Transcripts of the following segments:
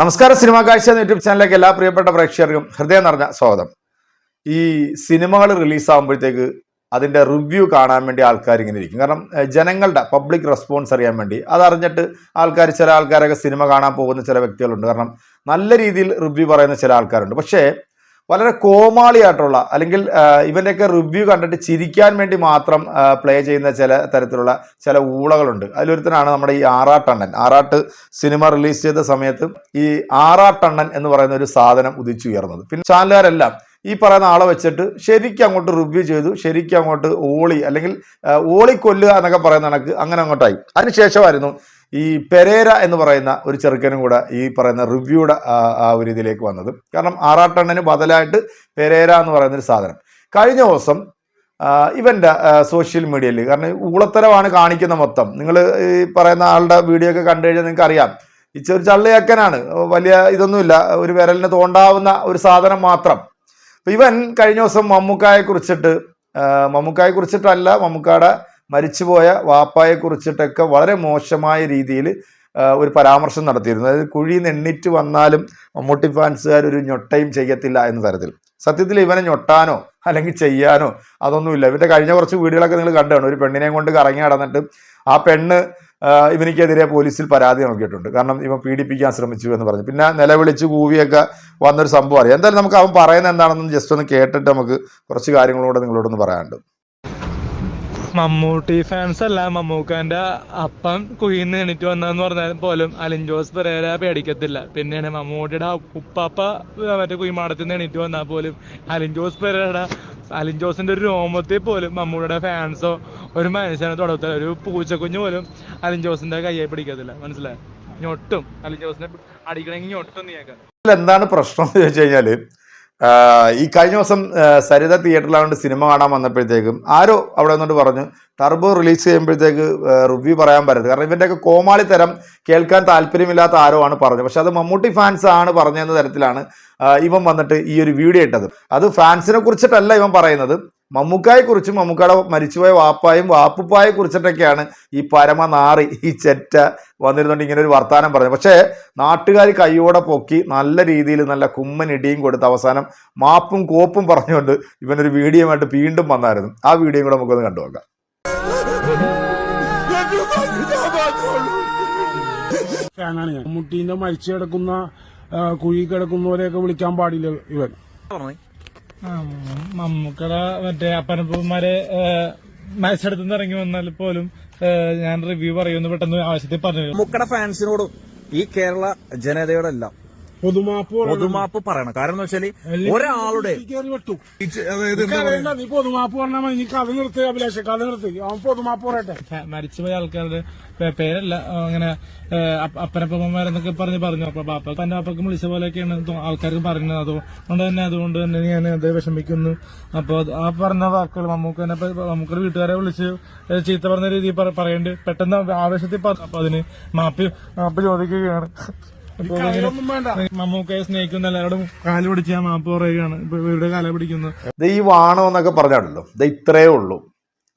നമസ്കാരം. സിനിമാ കാഴ്ച എന്ന യൂട്യൂബ് ചാനലിലേക്ക് എല്ലാ പ്രിയപ്പെട്ട പ്രേക്ഷകർക്കും ഹൃദയം നിറഞ്ഞ സ്വാഗതം. ഈ സിനിമകൾ റിലീസാകുമ്പോഴത്തേക്ക് അതിൻ്റെ റിവ്യൂ കാണാൻ വേണ്ടി ആൾക്കാർ ഇങ്ങനെ ഇരിക്കും. കാരണം ജനങ്ങളുടെ പബ്ലിക് റെസ്പോൺസ് അറിയാൻ വേണ്ടി അതറിഞ്ഞിട്ട് ചില ആൾക്കാരൊക്കെ സിനിമ കാണാൻ പോകുന്ന ചില വ്യക്തികളുണ്ട്. കാരണം നല്ല രീതിയിൽ റിവ്യൂ പറയുന്ന ചില ആൾക്കാരുണ്ട്. പക്ഷേ വളരെ കോമാളിയായിട്ടുള്ള അല്ലെങ്കിൽ ഇവൻ്റെയൊക്കെ റിവ്യൂ കണ്ടിട്ട് ചിരിക്കാൻ വേണ്ടി മാത്രം പ്ലേ ചെയ്യുന്ന ചില തരത്തിലുള്ള ചില ഊളകളുണ്ട്. അതിലൊരുത്തനാണ് നമ്മുടെ ഈ ആറാട്ടണ്ണൻ. ആറാട്ട് സിനിമ റിലീസ് ചെയ്ത സമയത്ത് ഈ ആറാട്ടണ്ണൻ എന്ന് പറയുന്ന ഒരു സാധനം ഉദിച്ചുയർന്നത്. പിന്നെ ചാനലുകാരെല്ലാം ഈ പറയുന്ന ആളെ വെച്ചിട്ട് ശരിക്കും അങ്ങോട്ട് റിവ്യൂ ചെയ്തു, ശരിക്കും അങ്ങോട്ട് അല്ലെങ്കിൽ ഓളിക്കൊല്ലുക എന്നൊക്കെ പറയുന്ന കണക്ക് അങ്ങനെ അങ്ങോട്ടായി. അതിനുശേഷമായിരുന്നു ഈ പെരേര എന്ന് പറയുന്ന ഒരു ചെറുക്കനും കൂടെ ഈ പറയുന്ന റിവ്യൂയുടെ ആ ഒരു ഇതിലേക്ക് വന്നത്. കാരണം ആറാട്ടണ്ണന് ബദലായിട്ട് പെരേര എന്ന് പറയുന്ന ഒരു സാധനം കഴിഞ്ഞ ദിവസം ഇവൻ്റെ സോഷ്യൽ മീഡിയയിൽ, കാരണം ഊളത്തരമാണ് കാണിക്കുന്ന മൊത്തം. നിങ്ങൾ ഈ പറയുന്ന ആളുടെ വീഡിയോ ഒക്കെ കണ്ടു കഴിഞ്ഞാൽ നിങ്ങൾക്ക് അറിയാം, ഈ ചെറു ചള്ളിയാക്കനാണ്, വലിയ ഇതൊന്നുമില്ല, ഒരു വിരലിന് തോണ്ടാവുന്ന ഒരു സാധനം മാത്രം. അപ്പം ഇവൻ കഴിഞ്ഞ ദിവസം മമ്മൂക്കായെ കുറിച്ചിട്ടല്ല, മമ്മൂക്കായുടെ മരിച്ചുപോയ വാപ്പായെ കുറിച്ചിട്ടൊക്കെ വളരെ മോശമായ രീതിയിൽ ഒരു പരാമർശം നടത്തിയിരുന്നു. അതായത് കുഴിയിൽ നിന്ന് എണ്ണിറ്റ് വന്നാലും മമ്മൂട്ടി ഫാൻസുകാർ ഒരു ഞൊട്ടയും ചെയ്യത്തില്ല എന്ന തരത്തിൽ. സത്യത്തിൽ ഇവനെ ഞൊട്ടാനോ അല്ലെങ്കിൽ ചെയ്യാനോ അതൊന്നുമില്ല. ഇവൻ്റെ കഴിഞ്ഞ കുറച്ച് വീഡിയോകളൊക്കെ നിങ്ങൾ കണ്ടാണ്. ഒരു പെണ്ണിനെയും കൊണ്ട് കറങ്ങി നടന്നിട്ട് ആ പെണ്ണ് ഇവനിക്കെതിരെ പോലീസിൽ പരാതി നൽകിയിട്ടുണ്ട്. കാരണം ഇവൻ പീഡിപ്പിക്കാൻ ശ്രമിച്ചു എന്ന് പറഞ്ഞു. പിന്നെ നിലവിളിച്ച് കൂവിയൊക്കെ വന്നൊരു സംഭവം അറിയാം. എന്തായാലും നമുക്ക് അവൻ പറയുന്നത് എന്താണെന്ന് ജസ്റ്റ് ഒന്ന് കേട്ടിട്ട് നമുക്ക് കുറച്ച് കാര്യങ്ങളൂടെ നിങ്ങളോടൊന്ന് പറയാനുണ്ട്. മമ്മൂട്ടി ഫാൻസ് അല്ല, മമ്മൂക്കാന്റെ അപ്പം കുയിന്ന് എണീറ്റ് വന്നെന്ന് പറഞ്ഞാൽ പോലും അലിൻ ജോസ് പെരേര പേടിക്കത്തില്ല. പിന്നെയാണ് മമ്മൂട്ടിയുടെ ഉപ്പാപ്പ മറ്റേ കുയിമാടത്തിൽ നിന്ന് എണീറ്റ് വന്നാൽ പോലും അലിൻ ജോസിന്റെ ഒരു രോമത്തിൽ പോലും മമ്മൂട്ടിയുടെ ഫാൻസോ ഒരു മനുഷ്യനെ തൊടത്തില്ല. ഒരു പൂച്ചക്കുഞ്ഞു പോലും അലിൻ ജോസിന്റെ കയ്യെ പിടിക്കത്തില്ല. മനസ്സിലായി? ഞൊട്ടും അലിൻ ജോസിനെ അടിക്കണമെങ്കിൽ ഞൊട്ടും നീക്കാൻ. എന്താണ് പ്രശ്നം എന്ന് ചോദിച്ചു കഴിഞ്ഞാല്, ഈ കഴിഞ്ഞ ദിവസം സരിത തിയേറ്ററിലാണ്ട് സിനിമ കാണാൻ വന്നപ്പോഴത്തേക്കും ആരോ അവിടെ വന്നിട്ട് പറഞ്ഞു ടർബോ റിലീസ് ചെയ്യുമ്പോഴത്തേക്ക് റിവ്യൂ പറയാൻ പറ്റരുത്. കാരണം ഇവൻ്റെയൊക്കെ കോമാളിത്തരം കേൾക്കാൻ താല്പര്യമില്ലാത്ത ആരോ ആണ് പറഞ്ഞത്. പക്ഷെ അത് മമ്മൂട്ടി ഫാൻസ് ആണ് പറഞ്ഞെന്ന തരത്തിലാണ് ഇവൻ വന്നിട്ട് ഈ ഒരു വീഡിയോ ഇട്ടത്. അത് ഫാൻസിനെ കുറിച്ചിട്ടല്ല ഇവൻ പറയുന്നത്, മമ്മൂക്കായെ കുറിച്ചും മമ്മൂക്കാടെ മരിച്ചുപോയ വാപ്പായും വാപ്പുപ്പായെ കുറിച്ചിട്ടൊക്കെയാണ് ഈ പരമനാറി ഈ ചെറ്റ വന്നിരുന്നുകൊണ്ട് ഇങ്ങനെ ഒരു വർത്താനം പറഞ്ഞു. പക്ഷേ നാട്ടുകാർ കൈയോടെ പൊക്കി നല്ല രീതിയിൽ നല്ല കുമ്മൻ ഇടിയും കൊടുത്ത് അവസാനം മാപ്പും കോപ്പും പറഞ്ഞുകൊണ്ട് ഇവനൊരു വീഡിയോ ആയിട്ട് വീണ്ടും വന്നായിരുന്നു. ആ വീഡിയോ കൂടെ നമുക്കൊന്ന് കണ്ടുനോക്കാം. മമ്മൂട്ടീന്റെ മരിച്ചു കിടക്കുന്ന കുഴി കിടക്കുന്നവരെയൊക്കെ വിളിക്കാൻ പാടില്ല ഇവൻ. മമ്മൂക്കടെ മറ്റേ അപ്പനപ്പന്മാരെ മത്സരത്തിൽ ഇറങ്ങി വന്നാൽ പോലും ഞാൻ റിവ്യൂ പറയുമെന്ന് പെട്ടെന്ന് ആവശ്യത്തിൽ പറഞ്ഞു. മമ്മൂക്കടെ ഫാൻസിനോടും ഈ കേരള ജനതയോടെല്ലാം പൊതുമാപ്പ് പറയണം. കാരണം എന്ന് വെച്ചാല് ഒരാളുടെ നീ പൊതുമാപ്പ് പറഞ്ഞാൽ മതി. നീ കഥ നിർത്തി അഭിലാഷ, കഥ നിർത്തി. അവൻ പൊതുമാപ്പ് പറയട്ടെ. മരിച്ചുപോയ ആൾക്കാരുടെ പേരല്ല അങ്ങനെ അപ്പനപ്പന്മാരെന്നൊക്കെ പറഞ്ഞു. അപ്പൊ എന്റെ പാപ്പക്കും വിളിച്ച പോലെയൊക്കെയാണ് ആൾക്കാർക്ക് പറഞ്ഞത്. അതുകൊണ്ട് തന്നെ ഞാൻ അത് വിഷമിക്കുന്നു. അപ്പൊ ആ പറഞ്ഞ വാക്കുകൾ മമ്മൂക്കയുടെ വീട്ടുകാരെ വിളിച്ച് ചീത്ത പറഞ്ഞ രീതിയിൽ പറയേണ്ടി പെട്ടെന്ന് ആവേശത്തിൽ പറഞ്ഞു. അപ്പൊ അതിന് മാപ്പ് ചോദിക്കുകയാണ്. മമ്മൂക്കയെ സ്നേഹിക്കുന്ന എല്ലാവരോടും കാല് പിടിച്ച് ഞാൻ മാപ്പ് പറയുകയാണ്. ഇപ്പൊ ഇവരുടെ കാല പിടിക്കുന്നു. ഈ വാണോ എന്നൊക്കെ പറഞ്ഞാണല്ലോ, ഇത്രയേ ഉള്ളൂ.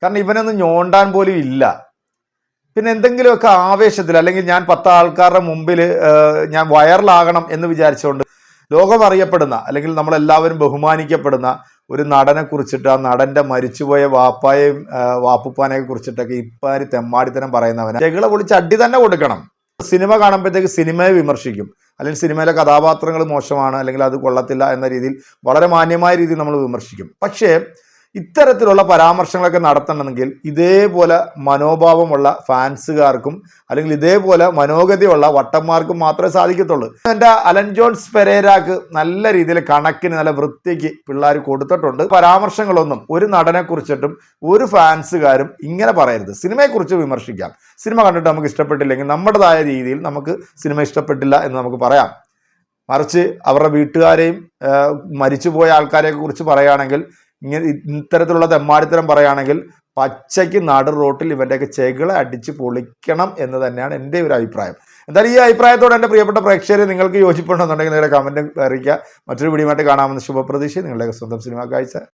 കാരണം ഇവനൊന്നും ഞോണ്ടാൻ പോലും ഇല്ല. പിന്നെ എന്തെങ്കിലുമൊക്കെ ആവേശത്തിൽ അല്ലെങ്കിൽ ഞാൻ 10 ആൾക്കാരുടെ മുമ്പിൽ ഞാൻ വൈറലാകണം എന്ന് വിചാരിച്ചുകൊണ്ട് ലോകം അറിയപ്പെടുന്ന അല്ലെങ്കിൽ നമ്മളെല്ലാവരും ബഹുമാനിക്കപ്പെടുന്ന ഒരു നടനെ കുറിച്ചിട്ട്, ആ നടന്റെ മരിച്ചുപോയ വാപ്പായെയും വാപ്പുപ്പാനെയൊക്കെ കുറിച്ചിട്ടൊക്കെ ഇപ്പാരി തെമ്മാടിത്തരം പറയുന്നവനെ ചെകിള പൊളിച്ച് അടി തന്നെ കൊടുക്കണം. സിനിമ കാണുമ്പോഴത്തേക്ക് സിനിമയെ വിമർശിക്കും, അല്ലെങ്കിൽ സിനിമയിലെ കഥാപാത്രങ്ങൾ മോശമാണ് അല്ലെങ്കിൽ അത് കൊള്ളത്തില്ല എന്ന രീതിയിൽ വളരെ മാന്യമായ രീതിയിൽ നമ്മൾ വിമർശിക്കും. പക്ഷേ ഇത്തരത്തിലുള്ള പരാമർശങ്ങളൊക്കെ നടത്തണമെങ്കിൽ ഇതേപോലെ മനോഭാവമുള്ള ഫാൻസുകാർക്കും അല്ലെങ്കിൽ ഇതേപോലെ മനോഗതിയുള്ള വട്ടന്മാർക്കും മാത്രമേ സാധിക്കത്തുള്ളൂ. എൻ്റെ അലൻ ജോസ് പെരേരാക്ക് നല്ല രീതിയിൽ കണക്കിന് നല്ല വൃത്തിക്ക് പിള്ളേർ കൊടുത്തിട്ടുണ്ട്. പരാമർശങ്ങളൊന്നും ഒരു നടനെ കുറിച്ചിട്ടും ഒരു ഫാൻസുകാരും ഇങ്ങനെ പറയരുത്. സിനിമയെക്കുറിച്ച് വിമർശിക്കാം. സിനിമ കണ്ടിട്ട് നമുക്ക് ഇഷ്ടപ്പെട്ടില്ലെങ്കിൽ നമ്മുടേതായ രീതിയിൽ നമുക്ക് സിനിമ ഇഷ്ടപ്പെട്ടില്ല എന്ന് നമുക്ക് പറയാം. മറിച്ച് അവരുടെ വീട്ടുകാരെയും മരിച്ചുപോയ ആൾക്കാരെയൊക്കെ കുറിച്ച് പറയുകയാണെങ്കിൽ, ഇത്തരത്തിലുള്ള തെമ്മാടിത്തരം പറയുകയാണെങ്കിൽ പച്ചയ്ക്ക് നടു റോട്ടിൽ ഇവൻ്റെയൊക്കെ ചെകിള അടിച്ച് പൊളിക്കണം എന്ന് തന്നെയാണ് എൻ്റെ ഒരു അഭിപ്രായം. എന്തായാലും ഈ അഭിപ്രായത്തോടെ എൻ്റെ പ്രിയപ്പെട്ട പ്രേക്ഷകരെ നിങ്ങൾക്ക് യോജിപ്പുണ്ടെന്നുണ്ടെങ്കിൽ നിങ്ങളുടെ കമൻറ്റ് അറിയിക്കുക. മറ്റൊരു വീഡിയോയുമായിട്ട് കാണാമെന്ന് ശുഭപ്രതീക്ഷ. നിങ്ങളുടെ സ്വന്തം സിനിമാ കാഴ്ച.